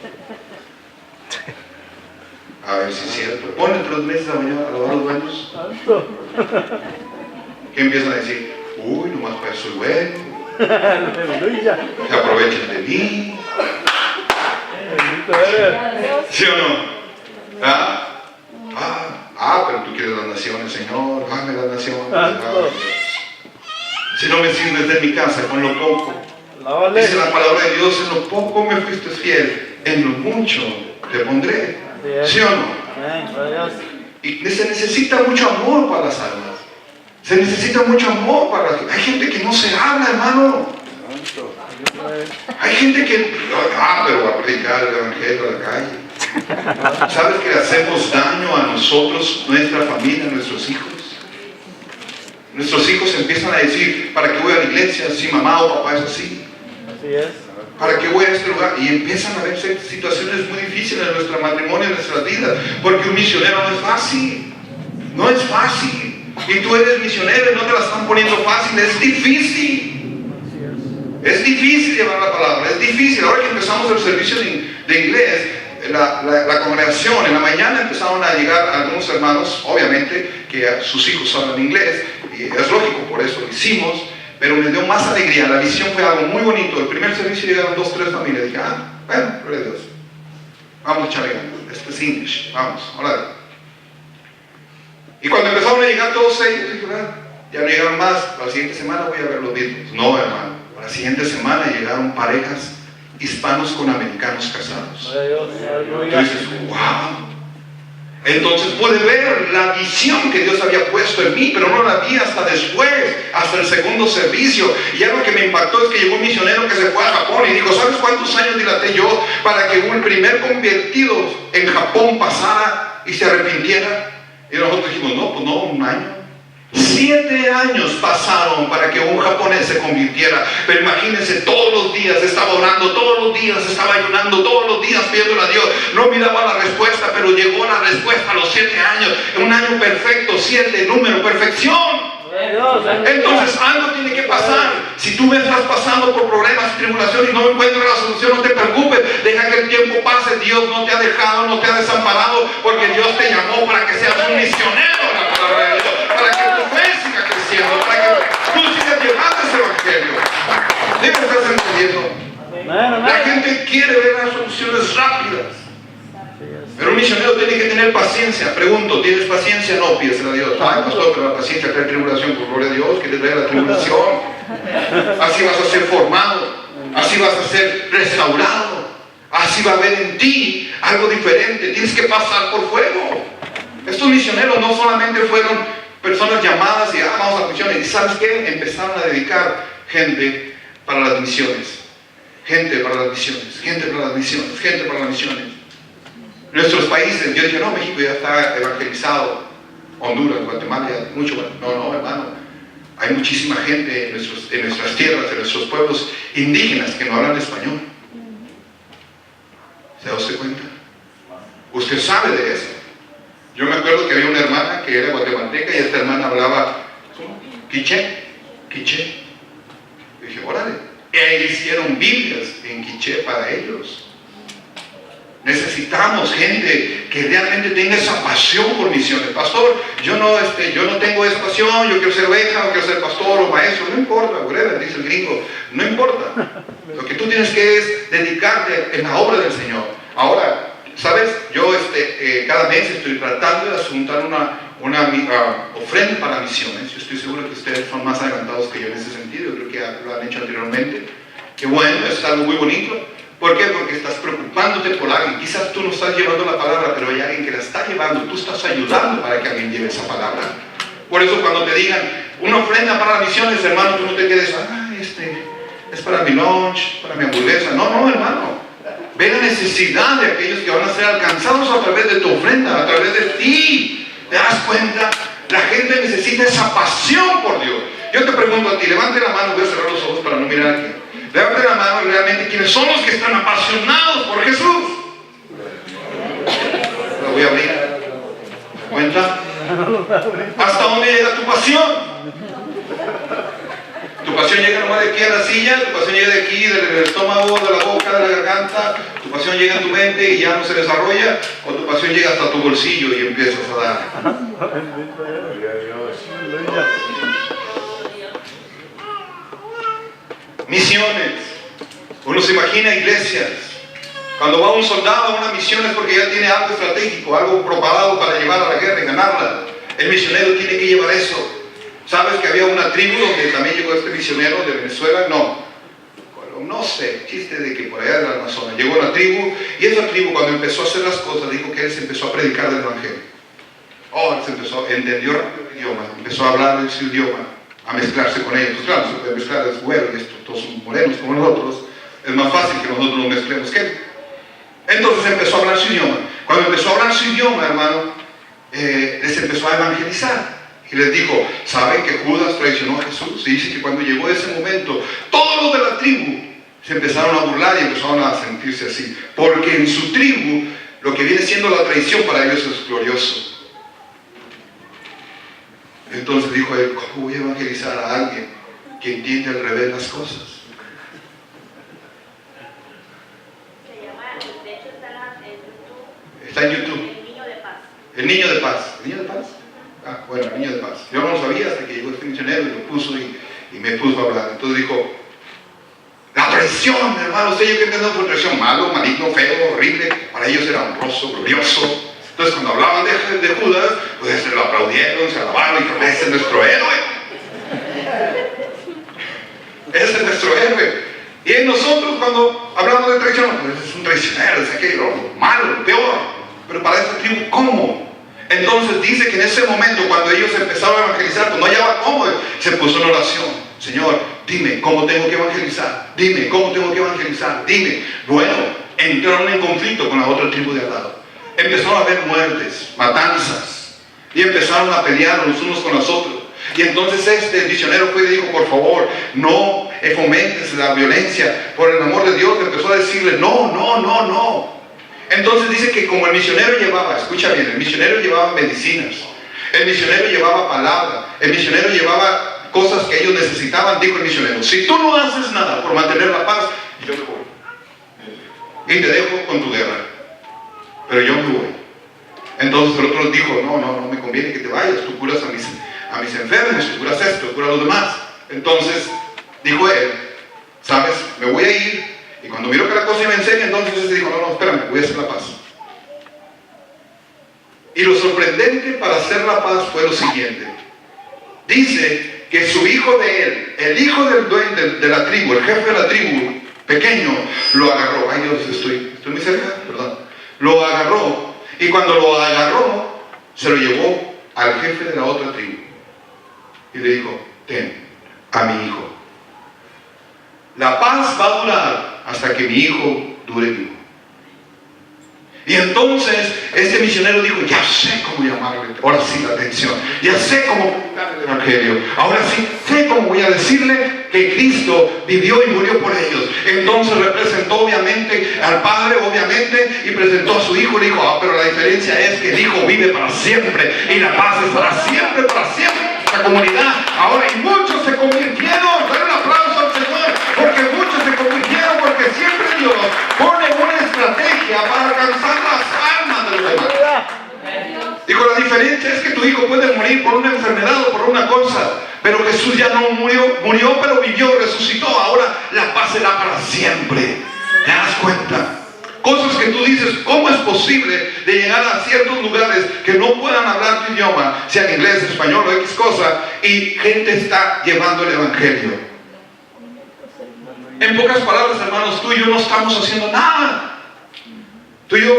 A ver si es cierto. Pon entre los meses a lavar los baños. ¿Qué empiezan a decir? Uy, nomás para eso es bueno. Se aprovechan de mí. ¿Sí o no? Pero tú quieres las naciones, Señor. Dame las naciones. Si no me sirves de mi casa con lo poco. Dice la palabra de Dios, en lo poco me fuiste fiel, en lo mucho te pondré. ¿Sí o no? Y se necesita mucho amor para las almas. Se necesita mucho amor para las... Hay gente que no se habla, hermano. Hay gente que... pero va a predicar el evangelio a la calle. ¿Sabes que le hacemos daño a nosotros, nuestra familia, nuestros hijos? Nuestros hijos empiezan a decir, ¿para qué voy a la iglesia si mamá o papá es así? Así es. ¿Para qué voy a este lugar? Y empiezan a verse situaciones muy difíciles en nuestro matrimonio, en nuestras vidas, porque un misionero no es fácil. No es fácil. Y tú eres misionero y no te la están poniendo fácil. Es difícil. Es difícil llevar la palabra. Es difícil. Ahora que empezamos el servicio de inglés, la congregación, en la mañana empezaron a llegar algunos hermanos, obviamente, que sus hijos hablan inglés. Y es lógico, por eso lo hicimos. Pero me dio más alegría. La visión fue algo muy bonito. El primer servicio llegaron 2 o 3 familias. Dije, bueno, gloria a Dios. Vamos a echarle ganas. Esto es English. Vamos, hola. Y cuando empezaron a llegar todos ellos, dije, ya no llegaron más. Para la siguiente semana voy a ver los mismos. No, hermano. Para la siguiente semana llegaron parejas hispanos con americanos casados. Tú dices, wow. Entonces pude ver la visión que Dios había puesto en mí, pero no la vi hasta después, hasta el segundo servicio. Y algo que me impactó es que llegó un misionero que se fue a Japón y dijo, ¿sabes cuántos años dilaté yo para que un primer convertido en Japón pasara y se arrepintiera? Y nosotros dijimos, no, pues no, un año. 7 años pasaron para que un japonés se convirtiera. Pero imagínense, todos los días estaba orando, todos los días estaba ayunando, todos los días pidiéndole a Dios. No miraba la respuesta, pero llegó la respuesta a los 7 años. Un año perfecto, 7, número, perfección. Entonces algo tiene que pasar. Si tú me estás pasando por problemas y tribulaciones y no encuentras la solución, no te preocupes, deja que el tiempo pase. Dios no te ha dejado, no te ha desamparado, porque Dios te llamó para que seas un misionero de la palabra de Dios, para que tu fe siga creciendo, para que tú sigas llevando ese evangelio. Debe estar entendiendo. La gente quiere ver las soluciones rápidas, pero un misionero tiene que tener paciencia. Pregunto, ¿tienes paciencia? No, pídesela a Dios. Ay, pastor, pero la paciencia trae tribulación. Por gloria a Dios, que le trae la tribulación. Así vas a ser formado, así vas a ser restaurado, así va a haber en ti algo diferente. Tienes que pasar por fuego. Estos misioneros no solamente fueron personas llamadas y vamos a misiones. ¿Y sabes qué? Empezaron a dedicar gente para las misiones. Gente para las misiones, gente para las misiones, gente para las misiones. Nuestros países, yo dije, no, México ya está evangelizado, Honduras, Guatemala, mucho. No, hermano, hay muchísima gente en nuestras tierras, en nuestros pueblos indígenas que no hablan español. ¿Se da usted cuenta? Usted sabe de eso. Yo me acuerdo que había una hermana que era guatemalteca y esta hermana hablaba quiché. Y dije, órale. E hicieron Biblias en quiché para ellos. Necesitamos gente que realmente tenga esa pasión por misiones. Pastor, yo no tengo esa pasión, yo quiero ser oveja, o quiero ser pastor o maestro. No importa, whatever, dice el gringo. No importa. Lo que tú tienes que es dedicarte en la obra del Señor. Ahora, ¿sabes? Yo cada mes estoy tratando de asuntar una ofrenda para misiones. Yo estoy seguro que ustedes son más adelantados que yo en ese sentido. Yo creo que lo han hecho anteriormente. Que bueno, es algo muy bonito. ¿Por qué? Porque estás preocupándote por alguien. Quizás tú no estás llevando la palabra, pero hay alguien que la está llevando. Tú estás ayudando para que alguien lleve esa palabra. Por eso cuando te digan una ofrenda para las misiones, hermano, tú no te quedes, es para mi lunch, para mi hamburguesa. No, hermano. Ve la necesidad de aquellos que van a ser alcanzados a través de tu ofrenda, a través de ti. ¿Te das cuenta? La gente necesita esa pasión por Dios. Yo te pregunto a ti, levante la mano, voy a cerrar los ojos para no mirar aquí. Levante la mano realmente quienes son los que están apasionados por Jesús. La voy a abrir. ¿Cuenta? ¿Hasta dónde llega tu pasión? Tu pasión pasión llega nomás de aquí a la silla, tu pasión llega de aquí, del estómago, de la boca, de la garganta, tu pasión llega a tu mente y ya no se desarrolla, o tu pasión llega hasta tu bolsillo y empiezas a dar. Misiones. Uno se imagina iglesias. Cuando va un soldado a una misión es porque ya tiene algo estratégico, algo preparado para llevar a la guerra y ganarla. El misionero tiene que llevar eso. ¿Sabes que había una tribu donde también llegó este misionero de Venezuela? No sé, chiste de que por allá del Amazonas llegó una tribu, y esa tribu cuando empezó a hacer las cosas dijo que él se empezó a predicar del evangelio. Él entendió el idioma, empezó a hablar su idioma, a mezclarse con ellos. Pues claro, se puede mezclar, es güero y estos todos son morenos como nosotros, es más fácil que nosotros nos mezclemos que él. Entonces empezó a hablar su idioma. Cuando empezó a hablar su idioma, hermano, les empezó a evangelizar. Y les dijo, ¿saben que Judas traicionó a Jesús? Y dice que cuando llegó ese momento, todos los de la tribu se empezaron a burlar y empezaron a sentirse así. Porque en su tribu, lo que viene siendo la traición para ellos es glorioso. Entonces dijo él, ¿cómo voy a evangelizar a alguien que entiende al revés las cosas? Está en YouTube. El Niño de Paz. ¿El Niño de Paz? ¿El Niño de Paz? Ah, bueno, el Niño de Paz. Yo no lo sabía hasta que llegó este misionero y lo puso y me puso a hablar. Entonces dijo, la traición, hermano, usted yo que entiendo por traición, malo, maligno, feo, horrible, para ellos era honroso, glorioso. Entonces cuando hablaban de Judas, pues se lo aplaudieron, se alabaron y dijeron, ese es nuestro héroe. Ese es nuestro héroe. Y en nosotros cuando hablamos de traición, pues es un traicionero, es aquello malo, peor. Pero para esta tribu, ¿cómo? Entonces dice que en ese momento, cuando ellos empezaron a evangelizar, pues no hallaba cómo, se puso en oración. Señor, dime cómo tengo que evangelizar. Dime cómo tengo que evangelizar. Dime. Bueno, entraron en conflicto con la otra tribu de al lado. Empezaron a haber muertes, matanzas. Y empezaron a pelear los unos con los otros. Y entonces este misionero fue y dijo, por favor, no fomentes la violencia. Por el amor de Dios, empezó a decirle, no. Entonces dice que como el misionero llevaba, escucha bien, el misionero llevaba medicinas, el misionero llevaba palabra, el misionero llevaba cosas que ellos necesitaban, dijo el misionero, si tú no haces nada por mantener la paz, yo me voy. Y te dejo con tu guerra, pero yo me voy. Entonces el otro dijo, no me conviene que te vayas, tú curas a mis enfermos, tú curas esto, tú curas a los demás. Entonces dijo él, sabes, me voy a ir. Y cuando miró que la cosa iba en serio, entonces se dijo, no, espérame, voy a hacer la paz. Y lo sorprendente para hacer la paz fue lo siguiente. Dice que su hijo de él, el hijo del dueño de la tribu, el jefe de la tribu, pequeño, lo agarró. Ay Dios, estoy muy cerca, perdón. Lo agarró, y cuando lo agarró, se lo llevó al jefe de la otra tribu. Y le dijo, ten a mi hijo. La paz va a durar hasta que mi hijo dure vivo. Y entonces este misionero dijo, ya sé cómo llamarle, ahora sí la atención, ya sé cómo predicar el evangelio, ahora sí sé cómo voy a decirle que Cristo vivió y murió por ellos. Entonces representó obviamente al Padre, obviamente, y presentó a su hijo y dijo, pero la diferencia es que el hijo vive para siempre y la paz es para siempre, la comunidad. Ahora, y muchos se convirtieron, den un aplauso al Señor, porque muchos se convirtieron, porque siempre Dios pone una estrategia para alcanzar las almas de los demás. Dijo, la diferencia es que tu hijo puede morir por una enfermedad o por una cosa, pero Jesús ya no murió, pero vivió, resucitó. Ahora la paz será para siempre. ¿Te das cuenta? Cosas que tú dices, ¿cómo es posible de llegar a ciertos lugares que no puedan hablar tu idioma, sea en inglés, español o X cosa, y gente está llevando el evangelio? En pocas palabras, hermanos, tú y yo no estamos haciendo nada. Tú y yo